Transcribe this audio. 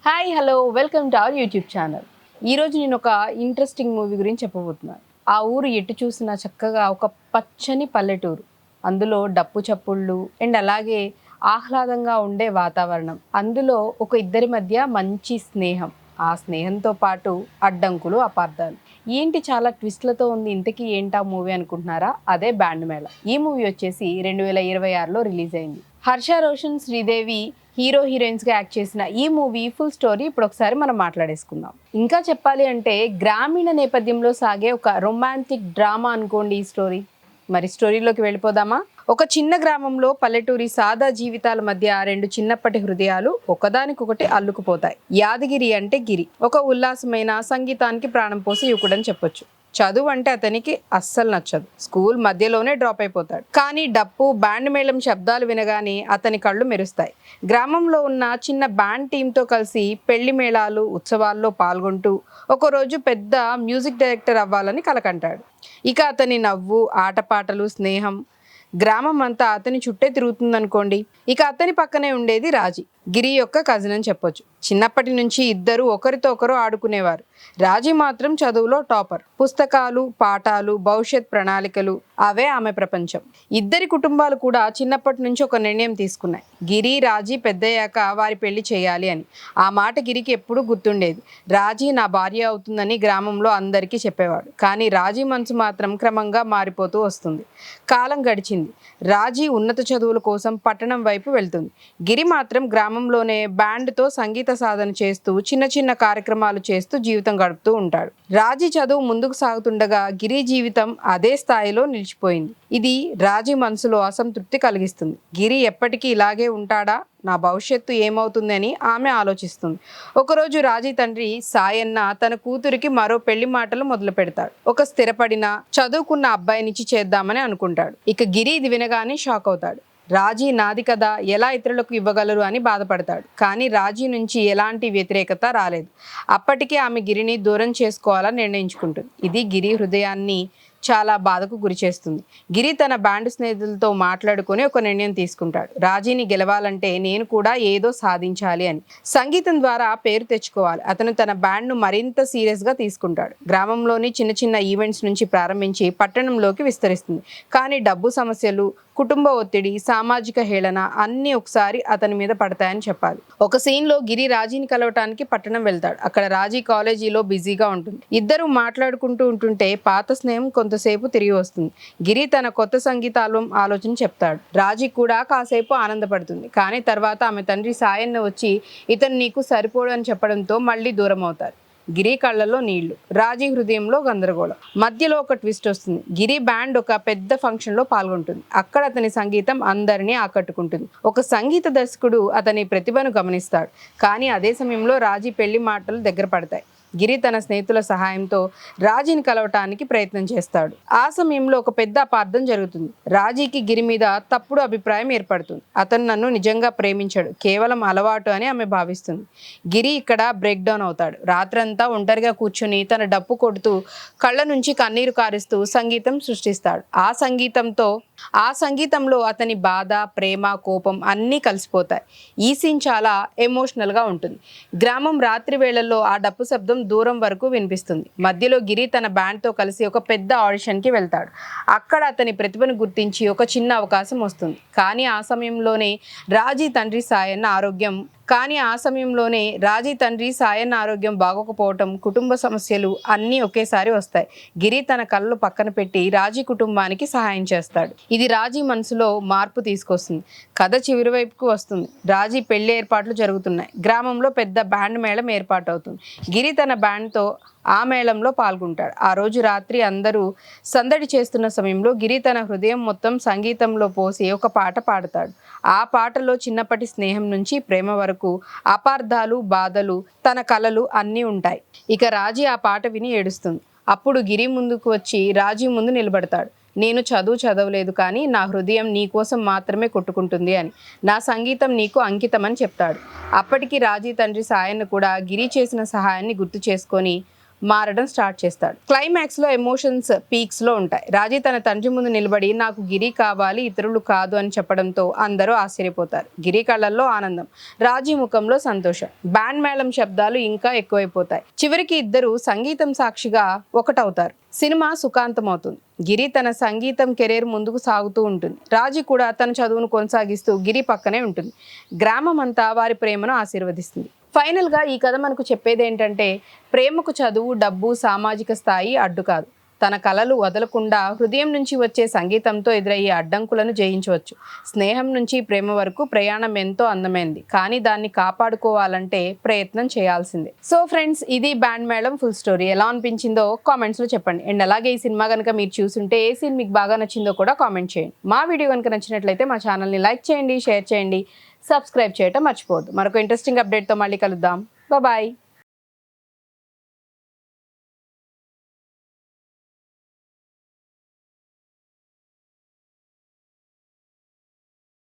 Hi hello welcome to our YouTube channel. ఈరోజు నేను ఒక ఇంట్రెస్టింగ్ మూవీ గురించి చెప్పబోతున్నాను. ఆ ఊరు ఎటు చూసినా చక్కగా ఒక పచ్చని పల్లెటూరు, అందులో డప్పు చప్పుళ్ళు అండ్ అలాగే ఆహ్లాదంగా ఉండే వాతావరణం, అందులో ఒక ఇద్దరి మధ్య మంచి స్నేహం, ఆ స్నేహంతో పాటు అడ్డంకులు అపార్థాలు. ఏంటి చాలా ట్విస్ట్లతో ఉంది, ఇంతకీ ఏంటా మూవీ అనుకుంటున్నారా? అదే బ్యాండ్ మేళ. ఈ మూవీ వచ్చేసి 2026లో రిలీజ్ అయింది. హర్ష రోషన్, శ్రీదేవి హీరో హీరోయిన్స్గా యాక్ట్ చేసిన ఈ మూవీ ఫుల్ స్టోరీ ఇప్పుడు ఒకసారి మనం మాట్లాడేసుకుందాం. ఇంకా చెప్పాలి అంటే గ్రామీణ నేపథ్యంలో సాగే ఒక రొమాంటిక్ డ్రామా అనుకోండి ఈ స్టోరీ. మరి స్టోరీలోకి వెళ్ళిపోదామా? ఒక చిన్న గ్రామంలో పల్లెటూరి సాదా జీవితాల మధ్య రెండు చిన్నప్పటి హృదయాలు ఒకదానికొకటి అల్లుకుపోతాయి. యాదగిరి అంటే గిరి ఒక ఉల్లాసమైన సంగీతానికి ప్రాణం పోసి యువకుడని చెప్పొచ్చు. చదువు అంటే అతనికి అస్సలు నచ్చదు. స్కూల్ మధ్యలోనే డ్రాప్ అయిపోతాడు. కానీ డప్పు బ్యాండ్ మేళం శబ్దాలు వినగానే అతని కళ్ళు మెరుస్తాయి. గ్రామంలో ఉన్న చిన్న బ్యాండ్ టీంతో కలిసి పెళ్లి మేళాలు ఉత్సవాల్లో పాల్గొంటూ ఒకరోజు పెద్ద మ్యూజిక్ డైరెక్టర్ అవ్వాలని కలకంటాడు. ఇక అతని నవ్వు, ఆటపాటలు, స్నేహం గ్రామం అంతా అతని చుట్టే తిరుగుతుందనుకోండి. ఇక అతని పక్కనే ఉండేది రాజీ, గిరి యొక్క కజిన్ అని చెప్పొచ్చు. చిన్నప్పటి నుంచి ఇద్దరు ఒకరితో ఒకరు ఆడుకునేవారు. రాజీ మాత్రం చదువులో టాపర్. పుస్తకాలు, పాఠాలు, భవిష్యత్ ప్రణాళికలు అవే ఆమె ప్రపంచం. ఇద్దరి కుటుంబాలు కూడా చిన్నప్పటి నుంచి ఒక నిర్ణయం తీసుకున్నాయి, గిరి రాజీ పెద్దయ్యాక వారి పెళ్లి చేయాలి అని. ఆ మాట గిరికి ఎప్పుడూ గుర్తుండేది. రాజీ నా భార్య అవుతుందని గ్రామంలో అందరికీ చెప్పేవాడు. కానీ రాజీ మనసు మాత్రం క్రమంగా మారిపోతూ వస్తుంది. కాలం గడిచింది. రాజీ ఉన్నత చదువుల కోసం పట్టణం వైపు వెళ్తుంది. గిరి మాత్రం గ్రామంలోనే బ్యాండ్తో సంగీత సాధన చేస్తూ చిన్న చిన్న కార్యక్రమాలు చేస్తూ జీవితం గడుపుతూ ఉంటాడు. రాజీ చదువు ముందుకు సాగుతుండగా గిరి జీవితం అదే స్థాయిలో నిలిచిపోయింది. ఇది రాజీ మనసులో అసంతృప్తి కలిగిస్తుంది. గిరి ఎప్పటికీ ఇలాగే ఉంటాడా, నా భవిష్యత్తు ఏమవుతుంది అని ఆమె ఆలోచిస్తుంది. ఒకరోజు రాజీ తండ్రి సాయన్న తన కూతురికి మరో పెళ్లి మాటలు మొదలు పెడతాడు. ఒక స్థిరపడిన చదువుకున్న అబ్బాయినిచ్చి చేద్దామని అనుకుంటాడు. ఇక గిరి ఇది వినగానే షాక్ అవుతాడు. రాజీ నాది కదా, ఎలా ఇతరులకు ఇవ్వగలరు అని బాధపడతాడు. కానీ రాజీ నుంచి ఎలాంటి వ్యతిరేకత రాలేదు. అప్పటికే ఆమె గిరిని దూరం చేసుకోవాలని నిర్ణయించుకుంటుంది. ఇది గిరి హృదయాన్ని చాలా బాధకు గురి చేస్తుంది. గిరి తన బ్యాండ్ స్నేహితులతో మాట్లాడుకొని ఒక నిర్ణయం తీసుకుంటాడు. రాజీని గెలవాలంటే నేను కూడా ఏదో సాధించాలి అని. సంగీతం ద్వారా పేరు తెచ్చుకోవాలి. అతను తన బ్యాండ్ను మరింత సీరియస్గా తీసుకుంటాడు. గ్రామంలోని చిన్న చిన్న ఈవెంట్స్ నుంచి ప్రారంభించి పట్టణంలోకి విస్తరిస్తుంది. కానీ డబ్బు సమస్యలు, కుటుంబ ఒత్తిడి, సామాజిక హేళన అన్నీ ఒకసారి అతని మీద పడతాయని చెప్పాలి. ఒక సీన్లో గిరి రాజీని కలవటానికి పట్టణం వెళ్తాడు. అక్కడ రాజీ కాలేజీలో బిజీగా ఉంటుంది. ఇద్దరు మాట్లాడుకుంటూ ఉంటుంటే పాత స్నేహం కొంతసేపు తిరిగి వస్తుంది. గిరి తన కొత్త సంగీత ఆల్బమ్ ఆలోచన చెప్తాడు. రాజీ కూడా కాసేపు ఆనందపడుతుంది. కానీ తర్వాత ఆమె తండ్రి సాయన్న వచ్చి ఇతను నీకు సరిపోడు అని చెప్పడంతో మళ్ళీ దూరం అవుతారు. గిరి కళ్ళలో నీళ్లు, రాజీ హృదయంలో గందరగోళం. మధ్యలో ఒక ట్విస్ట్ వస్తుంది. గిరి బ్యాండ్ ఒక పెద్ద ఫంక్షన్లో పాల్గొంటుంది. అక్కడ అతని సంగీతం అందరినీ ఆకట్టుకుంటుంది. ఒక సంగీత దర్శకుడు అతని ప్రతిభను గమనిస్తాడు. కానీ అదే సమయంలో రాజీ పెళ్లి మాటలు దగ్గర పడతాయి. గిరి తన స్నేహితుల సహాయంతో రాజీని కలవటానికి ప్రయత్నం చేస్తాడు. ఆ సమయంలో ఒక పెద్ద అపార్థం జరుగుతుంది. రాజీకి గిరి మీద తప్పుడు అభిప్రాయం ఏర్పడుతుంది. అతను నన్ను నిజంగా ప్రేమించాడు, కేవలం అలవాటు అని ఆమె భావిస్తుంది. గిరి ఇక్కడ బ్రేక్ డౌన్ అవుతాడు. రాత్రంతా ఒంటరిగా కూర్చుని తన డప్పు కొడుతూ కళ్ళ నుంచి కన్నీరు కారుస్తూ సంగీతం సృష్టిస్తాడు. ఆ సంగీతంలో అతని బాధ, ప్రేమ, కోపం అన్నీ కలిసిపోతాయి. ఈ సీన్ చాలా ఎమోషనల్గా ఉంటుంది. గ్రామం రాత్రి వేళల్లో ఆ డప్పు శబ్దం దూరం వరకు వినిపిస్తుంది. మధ్యలో గిరి తన బ్యాండ్తో కలిసి ఒక పెద్ద ఆడిషన్కి వెళ్తాడు. అక్కడ అతని ప్రతిభను గుర్తించి ఒక చిన్న అవకాశం వస్తుంది. కానీ ఆ సమయంలోనే రాజీ తండ్రి సాయన్న ఆరోగ్యం బాగోకపోవటం, కుటుంబ సమస్యలు అన్నీ ఒకేసారి వస్తాయి. గిరి తన కళ్ళు పక్కన పెట్టి రాజీ కుటుంబానికి సహాయం చేస్తాడు. ఇది రాజీ మనసులో మార్పు తీసుకొస్తుంది. కథ చివరి వైపుకు వస్తుంది. రాజీ పెళ్లి ఏర్పాట్లు జరుగుతున్నాయి. గ్రామంలో పెద్ద బ్యాండ్ మేళం ఏర్పాటు అవుతుంది. గిరి తన బ్యాండ్తో ఆ మేళంలో పాల్గొంటాడు. ఆ రోజు రాత్రి అందరూ సందడి చేస్తున్న సమయంలో గిరి తన హృదయం మొత్తం సంగీతంలో పోసి ఒక పాట పాడతాడు. ఆ పాటలో చిన్నప్పటి స్నేహం నుంచి ప్రేమ వరకు, అపార్థాలు, బాధలు, తన కలలు అన్నీ ఉంటాయి. ఇక రాజీ ఆ పాట విని ఏడుస్తుంది. అప్పుడు గిరి ముందుకు వచ్చి రాజీ ముందు నిలబడతాడు. నేను చదవలేదు, కానీ నా హృదయం నీ కోసం మాత్రమే కొట్టుకుంటుంది అని, నా సంగీతం నీకు అంకితం అని చెప్తాడు. అప్పటికి రాజీ తండ్రి సాయన్న కూడా గిరి చేసిన సహాయాన్ని గుర్తు చేసుకొని మారడం స్టార్ట్ చేస్తాడు. క్లైమాక్స్ లో ఎమోషన్స్ పీక్స్ లో ఉంటాయి. రాజీ తన తండ్రి ముందు నిలబడి నాకు గిరి కావాలి ఇతరులు కాదు అని చెప్పడంతో అందరూ ఆశ్చర్యపోతారు. గిరి కళ్ళల్లో ఆనందం, రాజీ ముఖంలో సంతోషం. బ్యాండ్ మేళం శబ్దాలు ఇంకా ఎక్కువైపోతాయి. చివరికి ఇద్దరు సంగీతం సాక్షిగా ఒకటవుతారు. సినిమా సుఖాంతమవుతుంది. గిరి తన సంగీతం కెరీర్ ముందుకు సాగుతూ ఉంటుంది. రాజీ కూడా తన చదువును కొనసాగిస్తూ గిరి పక్కనే ఉంటుంది. గ్రామం అంతా వారి ప్రేమను ఆశీర్వదిస్తుంది. ఫైనల్గా ఈ కథ మనకు చెప్పేది ఏంటంటే, ప్రేమకు చదువు, డబ్బు, సామాజిక స్థాయి అడ్డు కాదు. తన కలలు వదలకుండా హృదయం నుంచి వచ్చే సంగీతంతో ఎదురయ్యే అడ్డంకులను జయించవచ్చు. స్నేహం నుంచి ప్రేమ వరకు ప్రయాణం ఎంతో అందమైంది, కానీ దాన్ని కాపాడుకోవాలంటే ప్రయత్నం చేయాల్సిందే. సో ఫ్రెండ్స్, ఇది బ్యాండ్ మేళం ఫుల్ స్టోరీ. ఎలా అనిపించిందో కామెంట్స్లో చెప్పండి. అండ్ అలాగే ఈ సినిమా కనుక మీరు చూసుంటే ఏ సీన్ మీకు బాగా నచ్చిందో కూడా కామెంట్ చేయండి. మా వీడియో కనుక నచ్చినట్లయితే మా ఛానల్ని లైక్ చేయండి, షేర్ చేయండి, సబ్స్క్రైబ్ చేయటం మర్చిపోవద్దు. మరొక ఇంట్రెస్టింగ్ అప్డేట్తో మళ్ళీ కలుద్దాం. బాయ్.